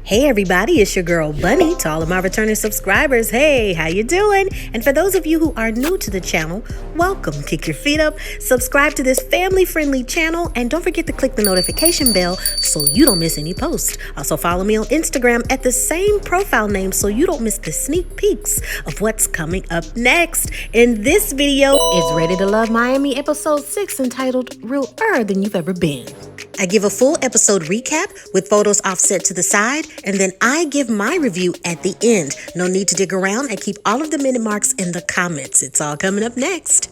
Hey everybody, it's your girl Bunny. To all of my returning subscribers, hey, how you doing? And for those of you who are new to the channel, welcome. Kick your feet up, subscribe to this family-friendly channel, and don't forget to click the notification bell so you don't miss any posts. Also follow me on Instagram at the same profile name so you don't miss the sneak peeks of what's coming up next. In this video is Ready to Love Miami episode 6 entitled Realer Than You've Ever Been. I give a full episode recap with photos offset to the side, and then I give my review at the end. No need to dig around. I keep all of the minute marks in the comments. It's all coming up next.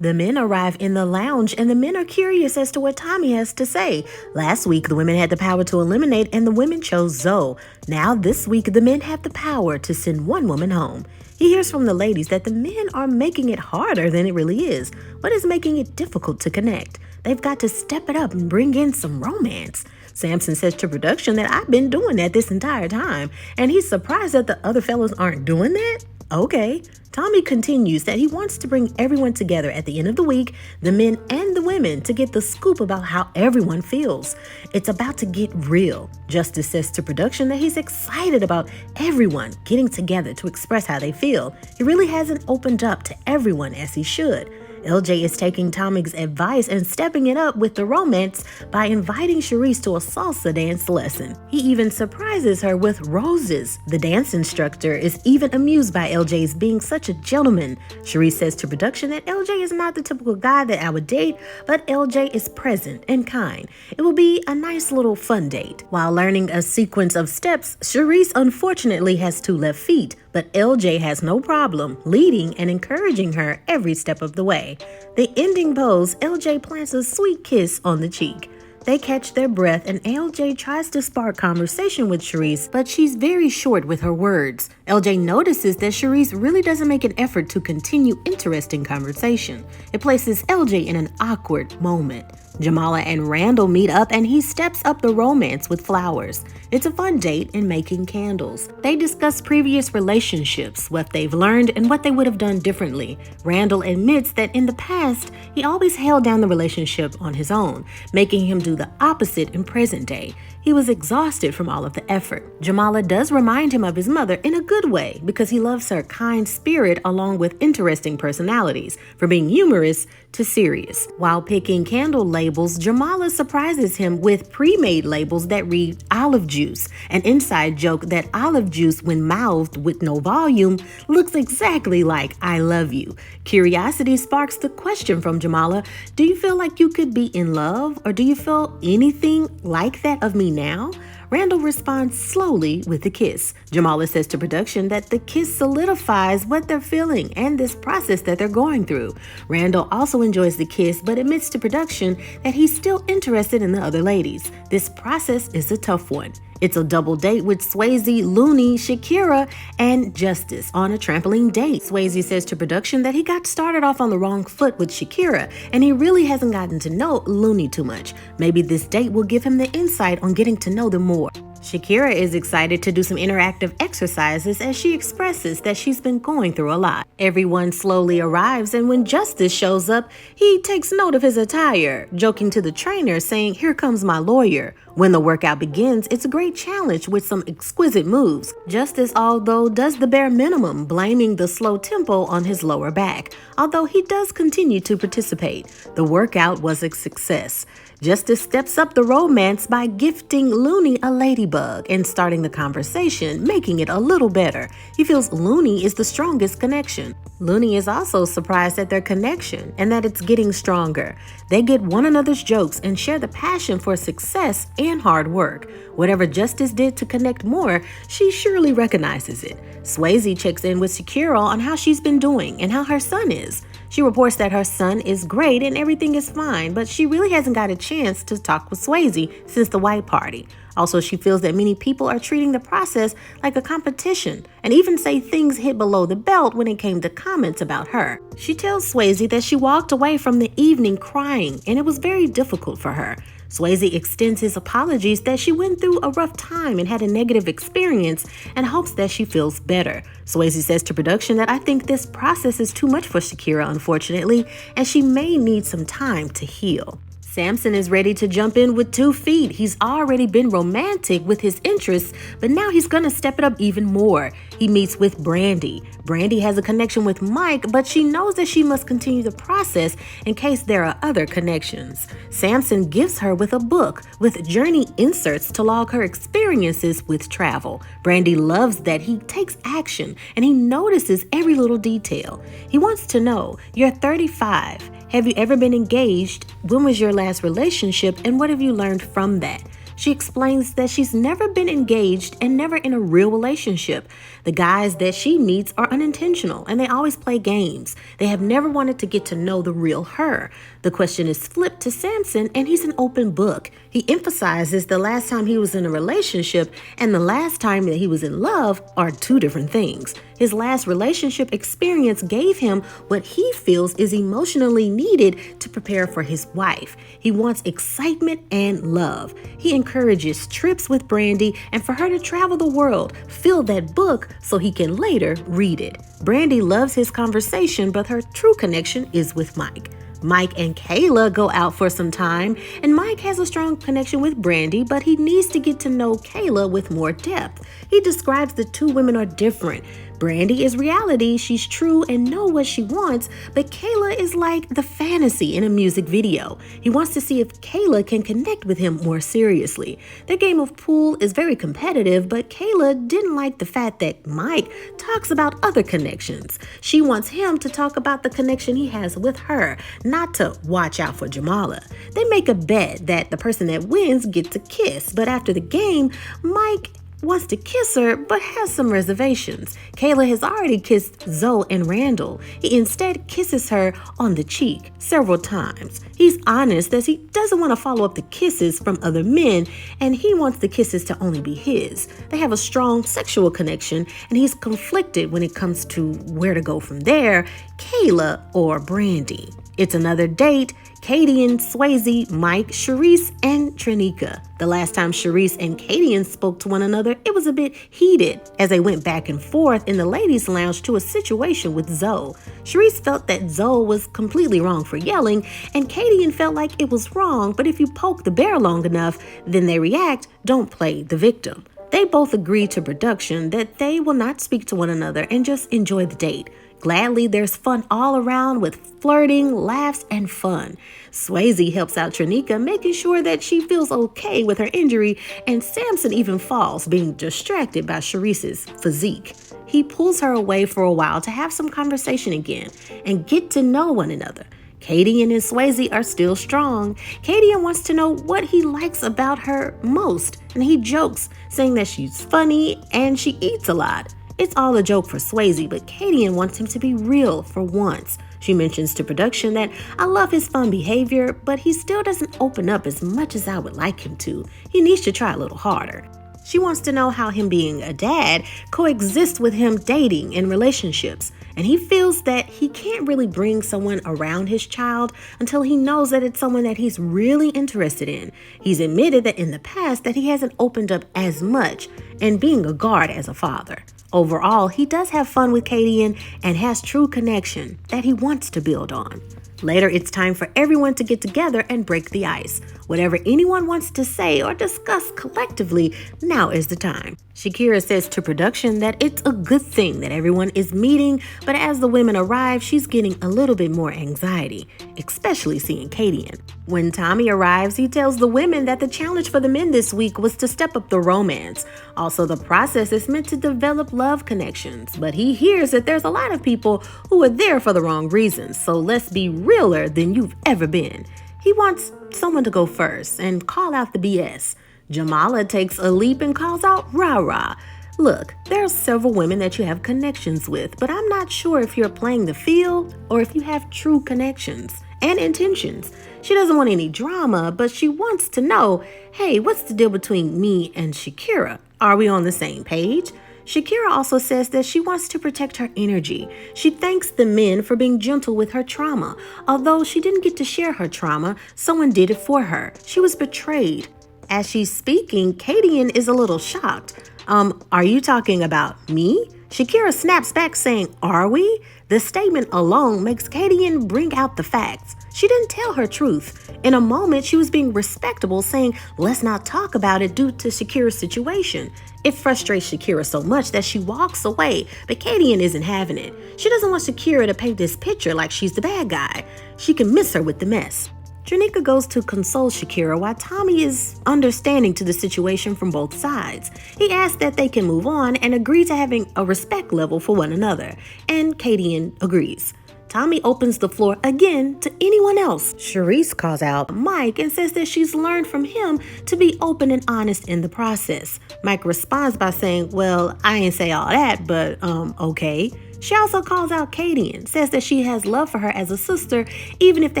The men arrive in the lounge, and the men are curious as to what Tommy has to say. Last week, the women had the power to eliminate, and the women chose Zoe. Now, this week, the men have the power to send one woman home. He hears from the ladies that the men are making it harder than it really is. What is making it difficult to connect? They've got to step it up and bring in some romance. Samson says to production that I've been doing that this entire time, and he's surprised that the other fellas aren't doing that? Okay. Tommy continues that he wants to bring everyone together at the end of the week, the men and the women, to get the scoop about how everyone feels. It's about to get real. Justice says to production that he's excited about everyone getting together to express how they feel. He really hasn't opened up to everyone as he should. LJ is taking Tommy's advice and stepping it up with the romance by inviting Charisse to a salsa dance lesson. He even surprises her with roses. The dance instructor is even amused by LJ's being such a gentleman. Charisse says to production that LJ is not the typical guy that I would date, but LJ is present and kind. It will be a nice little fun date. While learning a sequence of steps, Charisse unfortunately has 2 left feet, but LJ has no problem leading and encouraging her every step of the way. The ending pose, LJ plants a sweet kiss on the cheek. They catch their breath and LJ tries to spark conversation with Charisse, but she's very short with her words. LJ notices that Charisse really doesn't make an effort to continue interesting conversation. It places LJ in an awkward moment. Jamala and Randall meet up and he steps up the romance with flowers. It's a fun date and making candles. They discuss previous relationships, what they've learned, and what they would have done differently. Randall admits that in the past, he always held down the relationship on his own, making him do the opposite in present day. He was exhausted from all of the effort. Jamala does remind him of his mother in a good way because he loves her kind spirit along with interesting personalities, from being humorous to serious. While picking candle labels, Jamala surprises him with pre-made labels that read olive juice, an inside joke that olive juice, when mouthed with no volume, looks exactly like I love you. Curiosity sparks the question from Jamala, do you feel like you could be in love, or do you feel anything like that of me now? Randall responds slowly with a kiss. Jamala says to production that the kiss solidifies what they're feeling and this process that they're going through. Randall also enjoys the kiss but admits to production that he's still interested in the other ladies. This process is a tough one. It's a double date with Swayze, Looney, Shakyra, and Justice on a trampoline date. Swayze says to production that he got started off on the wrong foot with Shakyra, and he really hasn't gotten to know Looney too much. Maybe this date will give him the insight on getting to know them more. Shakyra is excited to do some interactive exercises as she expresses that she's been going through a lot. Everyone slowly arrives, and when Justice shows up, he takes note of his attire, joking to the trainer saying, "Here comes my lawyer." When the workout begins, it's a great challenge with some exquisite moves. Justice, although, does the bare minimum, blaming the slow tempo on his lower back, although he does continue to participate. The workout was a success. Justice steps up the romance by gifting Looney a ladybug and starting the conversation, making it a little better. He feels Looney is the strongest connection. Looney is also surprised at their connection and that it's getting stronger. They get one another's jokes and share the passion for success and hard work. Whatever Justice did to connect more, she surely recognizes it. Swayze checks in with Shakyra on how she's been doing and how her son is. She reports that her son is great and everything is fine, but she really hasn't got a chance to talk with Swayze since the white party. Also, she feels that many people are treating the process like a competition and even say things hit below the belt when it came to comments about her. She tells Swayze that she walked away from the evening crying and it was very difficult for her. Swayze extends his apologies that she went through a rough time and had a negative experience and hopes that she feels better. Swayze says to production that I think this process is too much for Shakyra, unfortunately, and she may need some time to heal. Samson is ready to jump in with 2 feet. He's already been romantic with his interests, but now he's gonna step it up even more. He meets with Brandy. Brandy has a connection with Mike, but she knows that she must continue the process in case there are other connections. Samson gives her with a book with journey inserts to log her experiences with travel. Brandy loves that he takes action and he notices every little detail. He wants to know, you're 35. Have you ever been engaged? When was your last relationship and what have you learned from that? She explains that she's never been engaged and never in a real relationship. The guys that she meets are unintentional and they always play games. They have never wanted to get to know the real her. The question is flipped to Samson and he's an open book. He emphasizes the last time he was in a relationship and the last time that he was in love are 2 different things. His last relationship experience gave him what he feels is emotionally needed to prepare for his wife. He wants excitement and love. He encourages trips with Brandy and for her to travel the world, fill that book so he can later read it. Brandy loves his conversation, but her true connection is with Mike. Mike and Kayla go out for some time, and Mike has a strong connection with Brandy, but he needs to get to know Kayla with more depth. He describes the 2 women are different. Brandy is reality, she's true and know what she wants, but Kayla is like the fantasy in a music video. He wants to see if Kayla can connect with him more seriously. Their game of pool is very competitive, but Kayla didn't like the fact that Mike talks about other connections. She wants him to talk about the connection he has with her, not to watch out for Jamala. They make a bet that the person that wins gets a kiss, but after the game, Mike wants to kiss her but has some reservations. Kayla has already kissed Zoe and Randall. He instead kisses her on the cheek several times. He's honest as he doesn't want to follow up the kisses from other men and he wants the kisses to only be his. They have a strong sexual connection and he's conflicted when it comes to where to go from there, Kayla or Brandy. It's another date. Kadian, Swayze, Mike, Charisse, and Trinika. The last time Charisse and Kadian spoke to one another, it was a bit heated as they went back and forth in the ladies' lounge to a situation with Zoe. Charisse felt that Zoe was completely wrong for yelling, and Kadian felt like it was wrong, but if you poke the bear long enough, then they react, don't play the victim. They both agreed to production that they will not speak to one another and just enjoy the date. Gladly, there's fun all around with flirting, laughs, and fun. Swayze helps out Trinika, making sure that she feels okay with her injury, and Samson even falls, being distracted by Charisse's physique. He pulls her away for a while to have some conversation again and get to know one another. Kadian and Swayze are still strong. Kadian wants to know what he likes about her most, and he jokes, saying that she's funny and she eats a lot. It's all a joke for Swayze, but Kadian wants him to be real for once. She mentions to production that I love his fun behavior, but he still doesn't open up as much as I would like him to. He needs to try a little harder. She wants to know how him being a dad coexists with him dating and relationships. And he feels that he can't really bring someone around his child until he knows that it's someone that he's really interested in. He's admitted that in the past that he hasn't opened up as much and being a guard as a father. Overall, he does have fun with Kadian and has true connection that he wants to build on. Later, it's time for everyone to get together and break the ice. Whatever anyone wants to say or discuss collectively, now is the time. Shakyra says to production that it's a good thing that everyone is meeting, but as the women arrive, she's getting a little bit more anxiety, especially seeing Kadian. When Tommy arrives, he tells the women that the challenge for the men this week was to step up the romance. Also, the process is meant to develop love connections, but he hears that there's a lot of people who are there for the wrong reasons, so let's be realer than you've ever been. He wants someone to go first and call out the BS. Jamala takes a leap and calls out rah-rah. Look, there are several women that you have connections with, but I'm not sure if you're playing the field or if you have true connections and intentions. She doesn't want any drama, but she wants to know, hey, what's the deal between me and Shakyra? Are we on the same page? Shakyra also says that she wants to protect her energy. She thanks the men for being gentle with her trauma. Although she didn't get to share her trauma, someone did it for her. She was betrayed. As she's speaking, Kadian is a little shocked. Are you talking about me? Shakyra snaps back saying, are we? The statement alone makes Kadian bring out the facts. She didn't tell her truth. In a moment, she was being respectable, saying, let's not talk about it due to Shakyra's situation. It frustrates Shakyra so much that she walks away, but Kadian isn't having it. She doesn't want Shakyra to paint this picture like she's the bad guy. She can miss her with the mess. Trinique goes to console Shakyra while Tommy is understanding to the situation from both sides. He asks that they can move on and agree to having a respect level for one another, and Kadian agrees. Tommy opens the floor again to anyone else. Charisse calls out Mike and says that she's learned from him to be open and honest in the process. Mike responds by saying, well, I ain't say all that, but okay. She also calls out Kadian, says that she has love for her as a sister, even if they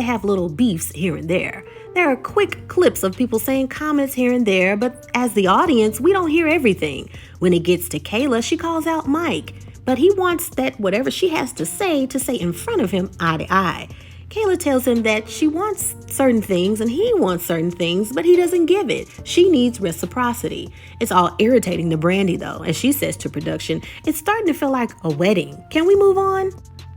have little beefs here and there. There are quick clips of people saying comments here and there, but as the audience, we don't hear everything. When it gets to Kayla, she calls out Mike, but he wants that whatever she has to say in front of him eye to eye. Kayla tells him that she wants certain things and he wants certain things, but he doesn't give it. She needs reciprocity. It's all irritating to Brandy though, and she says to production, it's starting to feel like a wedding. Can we move on?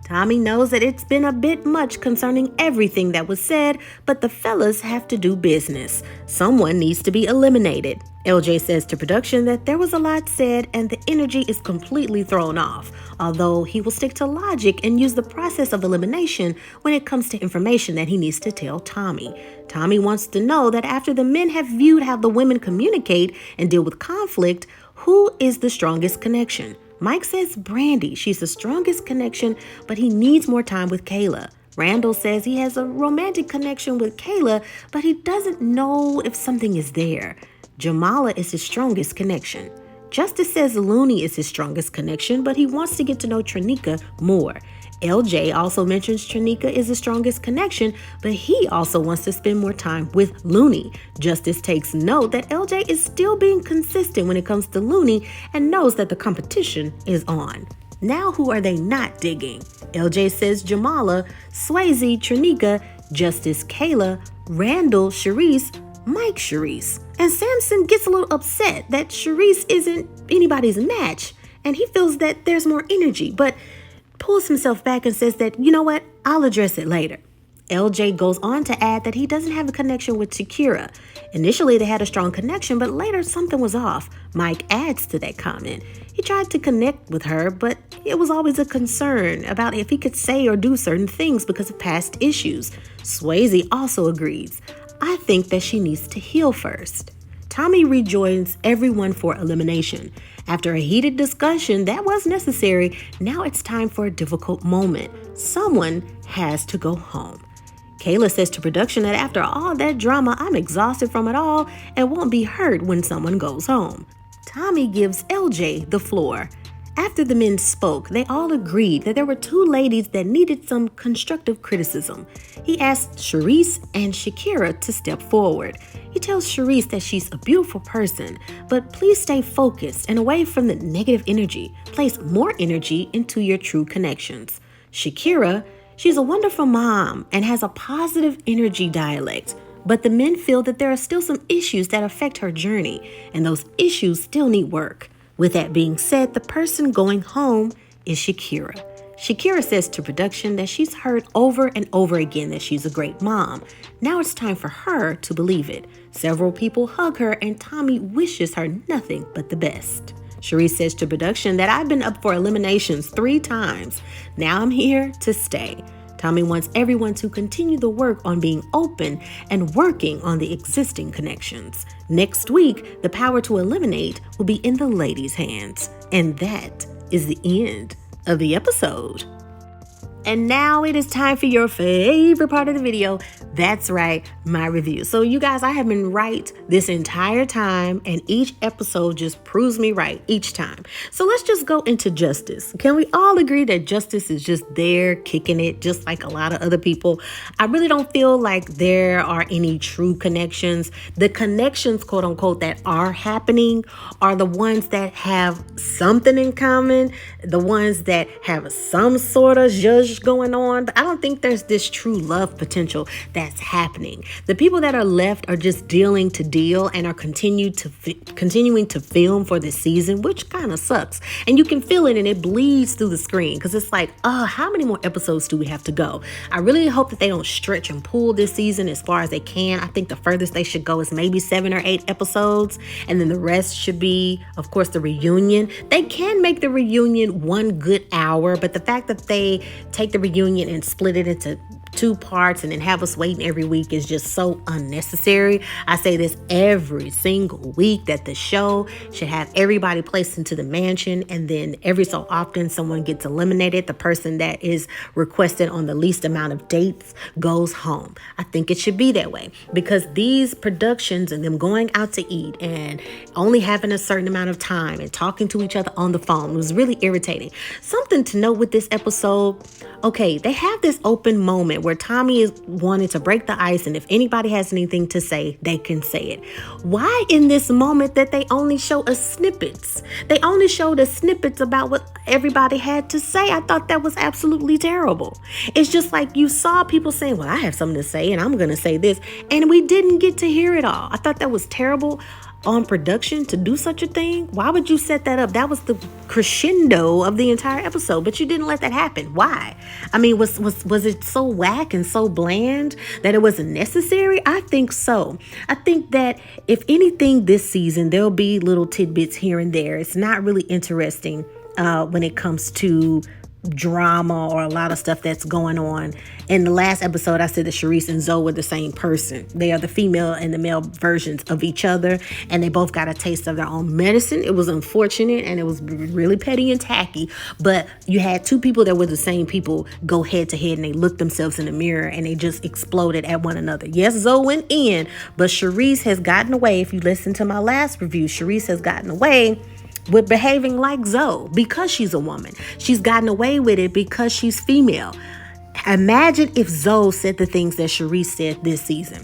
Tommy knows that it's been a bit much concerning everything that was said, but the fellas have to do business. Someone needs to be eliminated. LJ says to production that there was a lot said and the energy is completely thrown off, although he will stick to logic and use the process of elimination when it comes to information that he needs to tell Tommy. Tommy wants to know that after the men have viewed how the women communicate and deal with conflict, who is the strongest connection? Mike says Brandy, she's the strongest connection, but he needs more time with Kayla. Randall says he has a romantic connection with Kayla, but he doesn't know if something is there. Jamala is his strongest connection. Justice says Looney is his strongest connection, but he wants to get to know Trinique more. LJ also mentions Trinique is the strongest connection, but he also wants to spend more time with Looney. Justice takes note that LJ is still being consistent when it comes to Looney and knows that the competition is on. Now who are they not digging? LJ says Jamala, Swayze, Trinique, Justice Kayla, Randall, Charisse, Mike Charisse. And Samson gets a little upset that Charisse isn't anybody's match, and he feels that there's more energy, but pulls himself back and says that, you know what, I'll address it later. LJ goes on to add that he doesn't have a connection with Shakyra. Initially, they had a strong connection, but later something was off. Mike adds to that comment. He tried to connect with her, but it was always a concern about if he could say or do certain things because of past issues. Swayze also agrees. I think that she needs to heal first. Tommy rejoins everyone for elimination. After a heated discussion that was necessary, now it's time for a difficult moment. Someone has to go home. Kayla says to production that after all that drama, I'm exhausted from it all and won't be hurt when someone goes home. Tommy gives LJ the floor. After the men spoke, they all agreed that there were two ladies that needed some constructive criticism. He asked Charisse and Shakyra to step forward. He tells Charisse that she's a beautiful person, but please stay focused and away from the negative energy. Place more energy into your true connections. Shakyra, she's a wonderful mom and has a positive energy dialect, but the men feel that there are still some issues that affect her journey, and those issues still need work. With that being said, the person going home is Shakyra. Shakyra says to production that she's heard over and over again that she's a great mom. Now it's time for her to believe it. Several people hug her and Tommy wishes her nothing but the best. Charisse says to production that I've been up for eliminations 3 times. Now I'm here to stay. Tommy wants everyone to continue the work on being open and working on the existing connections. Next week, the power to eliminate will be in the ladies' hands. And that is the end of the episode. And now it is time for your favorite part of the video. That's right, my review. So you guys, I have been right this entire time, and each episode just proves me right each time. So let's just go into Justice. Can we all agree that Justice is just there kicking it just like a lot of other people? I really don't feel like there are any true connections. The connections, quote unquote, that are happening are the ones that have something in common, the ones that have some sort of zhuzh push going on, but I don't think there's this true love potential that's happening. The people that are left are just dealing to deal and are continuing to film for this season, which kind of sucks. And you can feel it, and it bleeds through the screen because it's like, how many more episodes do we have to go? I really hope that they don't stretch and pull this season as far as they can. I think the furthest they should go is maybe 7 or 8 episodes, and then the rest should be, of course, the reunion. They can make the reunion 1 good hour, but the fact that they take the reunion and split it into 2 parts and then have us waiting every week is just so unnecessary. I say this every single week, that the show should have everybody placed into the mansion, and then every so often someone gets eliminated. The person that is requested on the least amount of dates goes home. I think it should be that way, because these productions and them going out to eat and only having a certain amount of time and talking to each other on the phone was really irritating. Something to note with this episode, okay, they have this open moment where Tommy is wanting to break the ice, and if anybody has anything to say, they can say it. Why in this moment that they only show us snippets? They only showed us snippets about what everybody had to say. I thought that was absolutely terrible. It's just like you saw people saying, well, I have something to say and I'm going to say this, and we didn't get to hear it all. I thought that was terrible on production to do such a thing. Why would you set that up? That was the crescendo of the entire episode, but you didn't let that happen. Why? I mean, was it so whack and so bland that it wasn't necessary? I think so. I think that if anything this season, there'll be little tidbits here and there. It's not really interesting when it comes to drama or a lot of stuff that's going on. In the last episode, I said that Charisse and Zoe were the same person. They are the female and the male versions of each other, and they both got a taste of their own medicine. It was unfortunate, and it was really petty and tacky, but you had 2 people that were the same people go head to head, and they looked themselves in the mirror, and they just exploded at one another. Yes, Zoe went in, but Charisse has gotten away. If you listen to my last review, Charisse has gotten away with behaving like Zoe because she's a woman. She's gotten away with it because she's female. Imagine if Zoe said the things that Charisse said this season.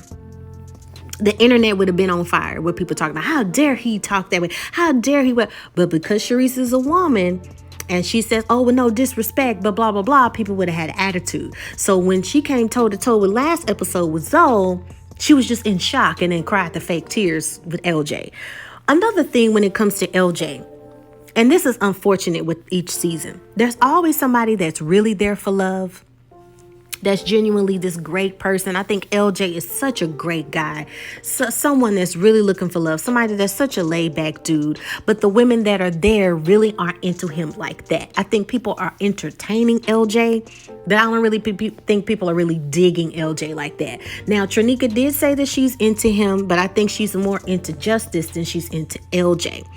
The internet would have been on fire with people talking about, how dare he talk that way? How dare he? But because Charisse is a woman and she says, oh, well, no disrespect, but blah, blah, blah, people would have had attitude. So when she came toe to toe with last episode with Zoe, she was just in shock and then cried the fake tears with LJ. Another thing when it comes to LJ, and this is unfortunate with each season, there's always somebody that's really there for love, that's genuinely this great person. I think LJ is such a great guy, someone that's really looking for love, somebody that's such a laid-back dude, but the women that are there really aren't into him like that. I think people are entertaining LJ, but I don't really think people are really digging LJ like that. Now, Trinika did say that she's into him, but I think she's more into Justice than she's into LJ.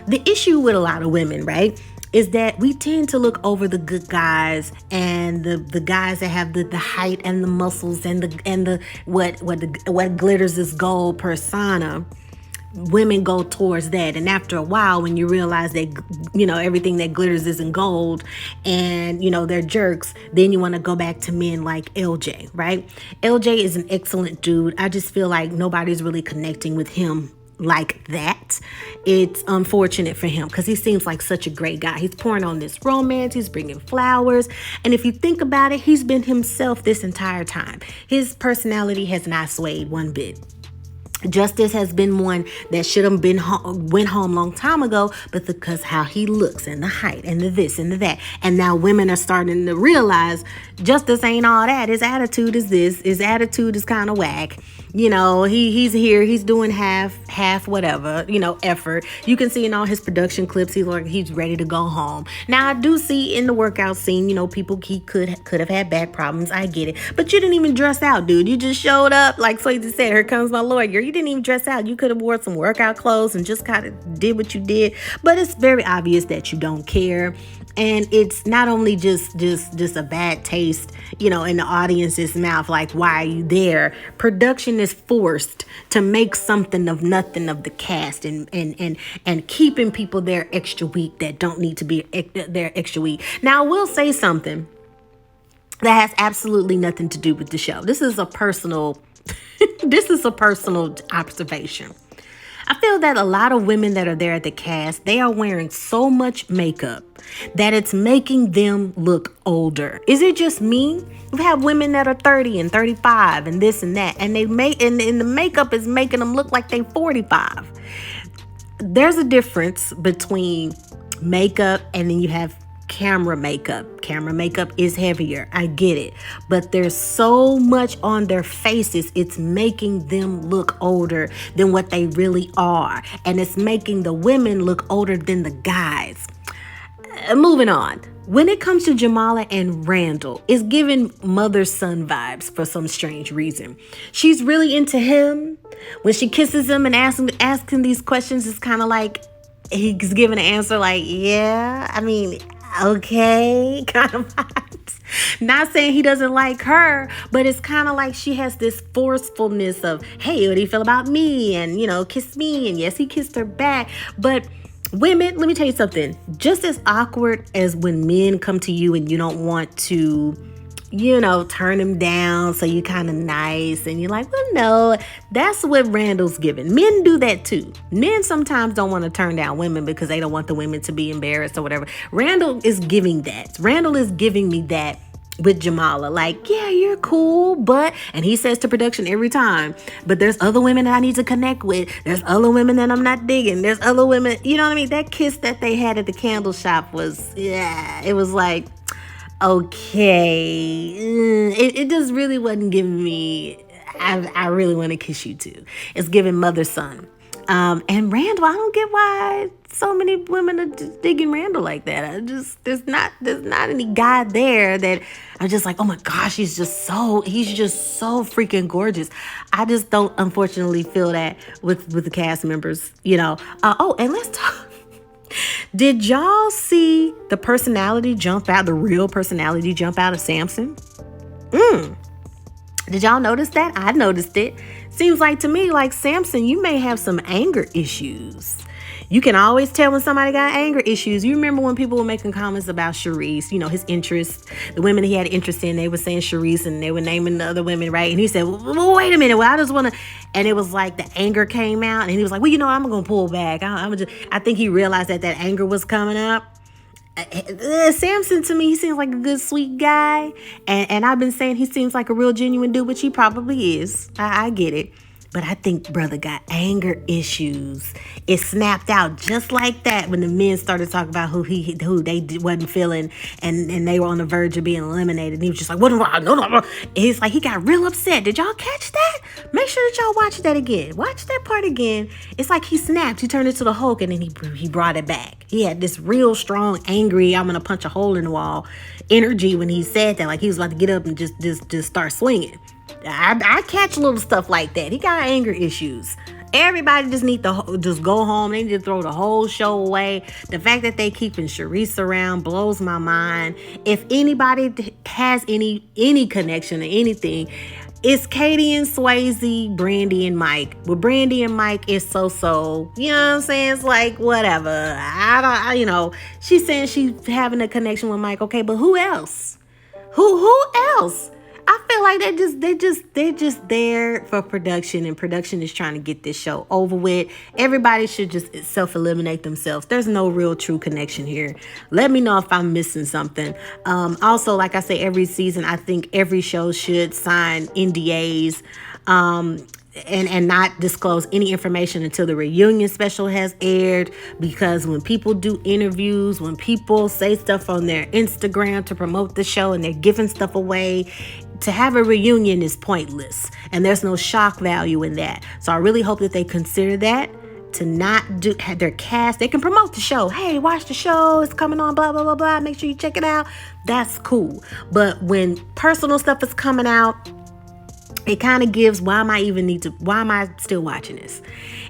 The issue with a lot of women, right, is that we tend to look over the good guys and the guys that have the height and the muscles and the what glitters is gold persona. Women go towards that, and after a while, when you realize that everything that glitters isn't gold, and they're jerks, then you want to go back to men like LJ, right? LJ is an excellent dude. I just feel like nobody's really connecting with him like that. It's unfortunate for him because he seems like such a great guy. He's pouring on this romance, he's bringing flowers, and if you think about it, he's been himself this entire time. His personality has not swayed one bit. Justice has been one that should have went home long time ago, but because how he looks and the height and the this and the that, and now women are starting to realize Justice ain't all that. His attitude is this. His attitude is kind of whack. He's here. He's doing half whatever, effort. You can see in all his production clips, he's ready to go home. Now I do see in the workout scene, people he could have had back problems. I get it, but you didn't even dress out, dude. You just showed up like Swayze said. Here comes my lawyer. You didn't even dress out. You could have wore some workout clothes and just kind of did what you did. But it's very obvious that you don't care. And it's not only just a bad taste, in the audience's mouth, like, why are you there? Production is forced to make something of nothing of the cast and keeping people there extra week that don't need to be there extra week. Now, I will say something that has absolutely nothing to do with the show. This is a personal observation. I feel that a lot of women that are there at the cast, they are wearing so much makeup that it's making them look older. Is it just me? We have women that are 30 and 35 and this and that, and they make and the makeup is making them look like they 45. There's a difference between makeup and then you have camera makeup. Camera makeup is heavier. I get it. But there's so much on their faces. It's making them look older than what they really are. And it's making the women look older than the guys. Moving on. When it comes to Jamala and Randall, it's giving mother-son vibes for some strange reason. She's really into him. When she kisses him and asking these questions, it's kind of like he's giving an answer like, yeah, I mean, okay, kind of vibes. Not saying he doesn't like her, but it's kind of like she has this forcefulness of, hey, what do you feel about me? And, kiss me. And yes, he kissed her back. But women, let me tell you something. Just as awkward as when men come to you and you don't want to, turn them down so you're kind of nice and you're like, well, no, that's what Randall's giving. Men do that too. Men sometimes don't want to turn down women because they don't want the women to be embarrassed or whatever. Randall is giving that. Randall is giving me that with Jamala. Like, yeah, you're cool, and he says to production every time, but there's other women that I need to connect with. There's other women that I'm not digging. There's other women, you know what I mean? That kiss that they had at the candle shop was, it was like, okay, it just really wasn't giving me, I really want to kiss you too. It's giving mother-son. And Randall, I don't get why so many women are just digging Randall like that. There's not any guy there that I'm just like, oh my gosh, he's just so freaking gorgeous. I just don't, unfortunately, feel that with the cast members, and let's talk. Did y'all see the real personality jump out of Samson? Did y'all notice that? I noticed it. Seems like to me, like Samson, you may have some anger issues. You can always tell when somebody got anger issues. You remember when people were making comments about Charisse, his interests, the women he had interest in, they were saying Charisse and they were naming the other women, right? And he said, well, wait a minute. Well, I just want to, and it was like the anger came out and he was like, well, I'm going to pull back. I think he realized that anger was coming up. Samson, to me, he seems like a good, sweet guy. And I've been saying he seems like a real genuine dude, which he probably is. I get it. But I think brother got anger issues. It snapped out just like that when the men started talking about who they wasn't feeling and they were on the verge of being eliminated. And he was just like, what? No. He's like, he got real upset. Did y'all catch that? Make sure that y'all watch that again. Watch that part again. It's like he snapped. He turned into the Hulk and then he brought it back. He had this real strong, angry, I'm going to punch a hole in the wall energy when he said that. Like he was about to get up and just start swinging. I catch little stuff like that. He got anger issues. Everybody just need to just go home. They need to throw the whole show away. The fact that they keeping Charisse around blows my mind. If anybody has any connection to anything, it's Kadian, Swayze, Brandy, and Mike. With Brandy and Mike, it's so. You know what I'm saying? It's like, whatever. She's saying she's having a connection with Mike. Okay, but who else? Who else? I feel like they're just there for production, and production is trying to get this show over with. Everybody should just self-eliminate themselves. There's no real true connection here. Let me know if I'm missing something. Also, like I say, every season, I think every show should sign NDAs. And not disclose any information until the reunion special has aired, because when people do interviews, when people say stuff on their Instagram to promote the show and they're giving stuff away, to have a reunion is pointless, and there's no shock value in that. So I really hope that they consider that, to not have their cast. They can promote the show. Hey, watch the show. It's coming on, blah, blah, blah, blah. Make sure you check it out. That's cool. But when personal stuff is coming out, it kind of gives, why am I still watching this?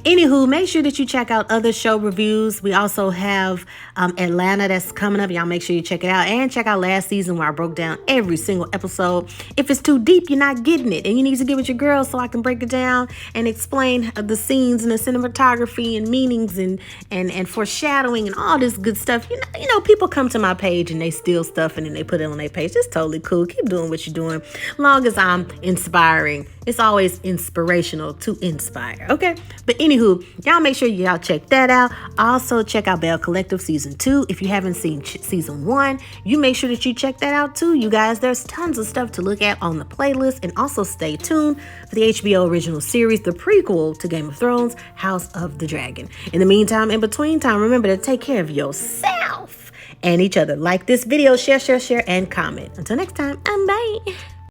Anywho, make sure that you check out other show reviews. We also have Atlanta that's coming up. Y'all make sure you check it out. And check out last season where I broke down every single episode. If it's too deep, you're not getting it. And you need to get with your girl so I can break it down and explain the scenes and the cinematography and meanings and foreshadowing and all this good stuff. You know, people come to my page and they steal stuff and then they put it on their page. It's totally cool. Keep doing what you're doing. Long as I'm inspiring inspiring. It's always inspirational to inspire, okay? But anywho, y'all make sure y'all check that out. Also, check out Bell Collective Season 2. If you haven't seen Season 1, you make sure that you check that out too. You guys, there's tons of stuff to look at on the playlist. And also stay tuned for the HBO original series, the prequel to Game of Thrones, House of the Dragon. In the meantime, in between time, remember to take care of yourself and each other. Like this video, share, and comment. Until next time, bye.